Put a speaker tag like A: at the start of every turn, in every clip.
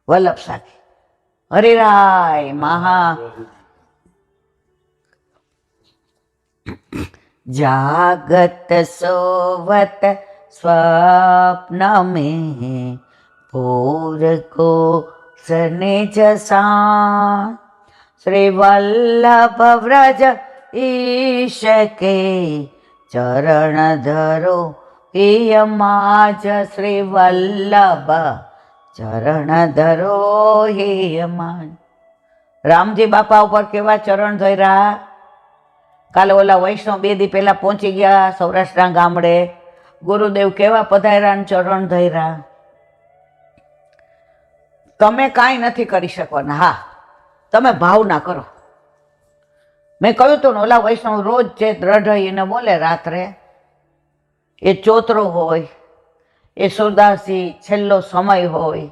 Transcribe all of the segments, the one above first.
A: વલ્લભ સાથે હરિરાય મહા જાગત સોવત સ્વપ્ન में भोर को निज सान श्री वल्लभ व्रज ईश के चरण धरो हियमाज श्री वल्लभ चरण धरो हियमाज। रामजी बापा ઉપર કેવા ચરણ ધર્યા। કાલે ઓલા વૈષ્ણવ 2 દી પહેલા પહોંચી ગયા સૌરાષ્ટ્રના ગામડે, ગુરુદેવ કેવા પધાર્યા ચરણ ધર્યા। તમે કાંઈ નથી કરી શકવાના, હા તમે ભાવના કરો। મેં કહ્યું તું ને ઓલા વૈષ્ણવ રોજ જે દ્રઢ બોલે રાત્રે, એ ચોતરો હોય, એ સુરદાસજી છેલ્લો સમય હોય,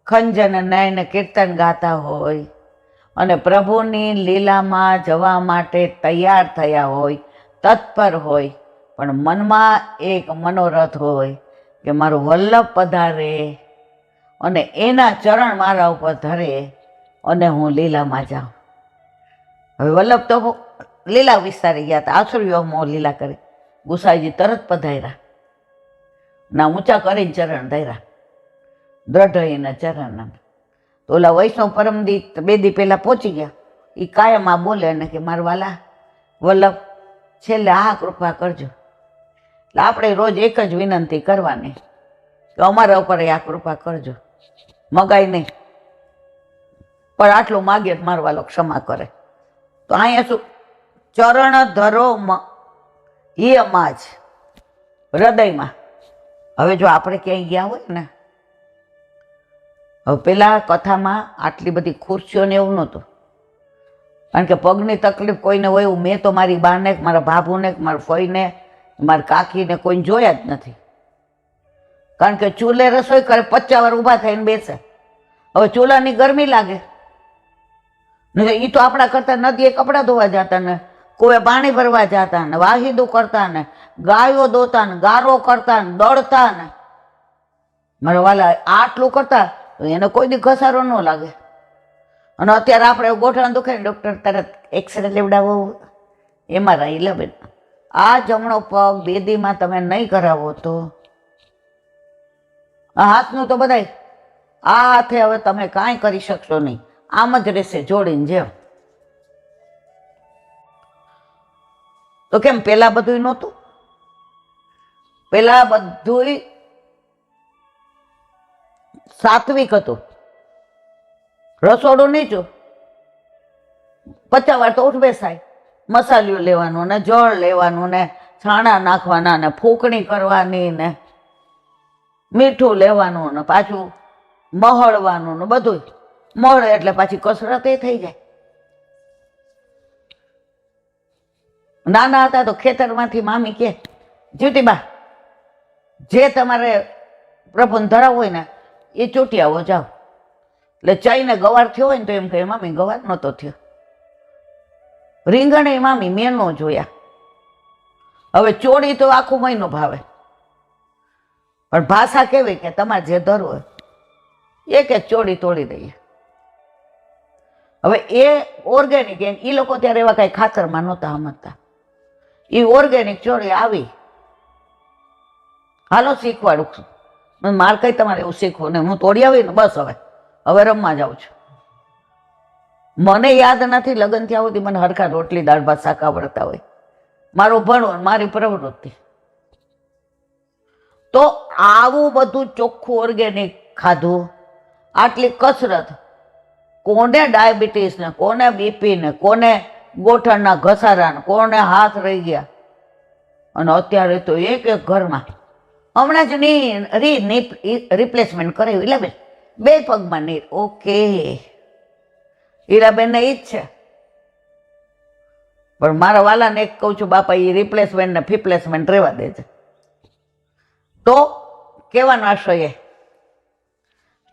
A: ખંજન નયન કીર્તન ગાતા હોય અને પ્રભુની લીલામાં જવા માટે તૈયાર થયા હોય, તત્પર હોય, પણ મનમાં એક મનોરથ હોય કે મારું વલ્લભ પધારે અને એના ચરણ મારા ઉપર ધરે અને હું લીલામાં જાઉં। હવે વલ્લભ તો લીલા વિસ્તારી ગયા હતા, આસુરીઓમાં લીલા કરી, ગુસાઈજી તરત પધાર્યા, ના ઊંચા કરીને ચરણ ધર્યા, દ્રઢ એના ચરણ। તો ઓલા વૈષ્ણવ પરમદી 2 દી પહેલા પહોંચી ગયા, એ કાયમ આ બોલે અને કે મારા વાલા વલ્લભ છેલ્લે આ કૃપા કરજો। એટલે આપણે રોજ એક જ વિનંતી કરવાની કે અમારા ઉપર આ કૃપા કરજો, મગાય નહીં, પણ આટલું માગે મારો વાલો ક્ષમા કરે। તો અહીંયા શું ચરણ ધરો હિયમાજ હૃદયમાં। હવે જો આપણે ક્યાંય ગયા હોય ને, હવે પેલા કથામાં આટલી બધી ખુરશીઓ ને એવું નહોતું, કારણ કે પગની તકલીફ કોઈને હોય એવું મેં તો મારી બાને, મારા ભાભુને, મારા ફઈને, મારા કાકીને કોઈને જોયા જ નથી, કારણ કે ચૂલે રસોઈ કરે 50 વાર ઊભા થઈને બેસે। હવે ચૂલાની ગરમી લાગે ને, એ તો આપણા કરતા નદીએ કપડાં ધોવા જતા ને, કોઈ પાણી ભરવા જતા ને, વાહિદું કરતા ને, ગાયો દોતા ને, ગારો કરતા ને, દોડતા ને, મારા વાલા આટલું કરતા તો એને કોઈ દી ઘસારો ન લાગે। અને અત્યારે આપણે ગોઠણ દુખે ડૉક્ટર તરત એક્સરે લેવડાવો, એમાં રહી લે બેન, આ જમણો પગ 2 દીમાં તમે નહીં કરાવો તો આ હાથનું તો બધાય આ હાથે હવે તમે કાંઈ કરી શકશો નહીં, આમ જ રહેશે જોડીને જેમ। તો કેમ પેલા બધું નહોતું? પેલા બધું સાત્વિક હતું, રસોડું નીચું, 50 વાર તો ઉઠ બેસાય, મસાલિયું લેવાનું ને, જળ લેવાનું ને, છાણા નાખવાના ને, ફૂંકણી કરવાની ને, મીઠું લેવાનું ને, પાછું મહળવાનું ને, બધું મળે એટલે પાછી કસરત એ થઈ જાય। નાના હતા તો ખેતરમાંથી મામી કે જ્યોતિબા જે તમારે પ્રભુને ધરાવ હોય ને એ ચોટી આવો જાઓ। એટલે ચાઈને ગવાર થયો હોય ને તો એમ કહે મામી ગવાર નહોતો થયો, રીંગણ એ મામી મેં ન જોયા। હવે ચોળી તો આખો મહિનો ભાવે, પણ ભાષા કેવી કે તમારે જે ધરવું હોય એક એક ચોળી તોડી દઈએ। હવે એ ઓર્ગેનિક, એ લોકો ત્યારે એવા કાંઈ ખાતરમાં નહોતા સમજતા, એ ઓર્ગેનિક ચોળી આવી, હાલો શીખવાડું છું, મારે કઈ તમારે એવું શીખવું ને, હું તોડી આવી ને બસ હવે રમવા જાઉં છું। મને યાદ નથી લગ્ન થયા સુધી મને હરખા રોટલી દાળ ભાત શાક આવડતા હોય, મારું ભણવું મારી પ્રવૃત્તિ। તો આવું બધું ચોખ્ખું ઓર્ગેનિક ખાધું, આટલી કસરત, કોને ડાયાબિટીસ ને, કોને બીપી ને, કોને ગોઠણના ઘસારા ને, કોને હાથ રહી ગયા, અને અત્યારે તો એક એક ઘરમાં હમણાં જ રિપ્લેસમેન્ટ કરાવ્યું, ઈલાબેન 2 પગમાં નીર, ઓકે હીરાબેનને ઈ જ છે, પણ મારા વાલાને એક કહું છું બાપા એ રિપ્લેસમેન્ટ ને ફિપ્લેસમેન્ટ રહેવા દે છે। તો કહેવાનો આશય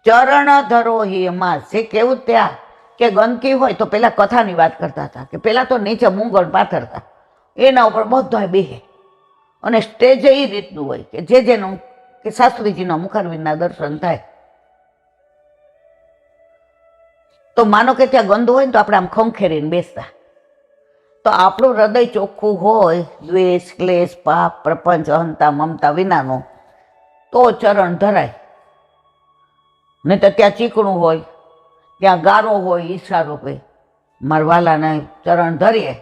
A: ચરણ ધરો હિયમાજ, જે કેવું ત્યાં કે ગંદકી હોય તો પેલા કથાની વાત કરતા હતા કે પેલા તો નીચે મૂંગણ પાથરતા, એના ઉપર બધા બેહે, અને સ્ટેજ એ રીતનું હોય કે જેનું કે શાસ્ત્રીજીના મુખારવિંદના દર્શન થાય। તો માનો કે ત્યાં ગંદુ હોય ને તો આપણે આમ ખંખેરીને બેસતા. તો આપણું હૃદય ચોખ્ખું હોય, દ્વેષ, ક્લેશ, પાપ, પ્રપંચ, અહંતા, મમતા વિનાનું, તો ચરણ ધરાય. નહીં તો ત્યાં ચીકણું હોય, ત્યાં ગારો હોય, ઈર્ષા રૂપે. મારવાલાને ચરણ ધરીએ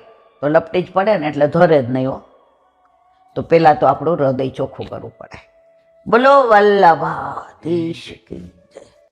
A: તો લપટી જ પડે ને, એટલે ધરે જ નહીં હો. તો પહેલાં તો આપણું હૃદય ચોખ્ખું કરવું પડે. બોલો વલ્લભાધીશ કી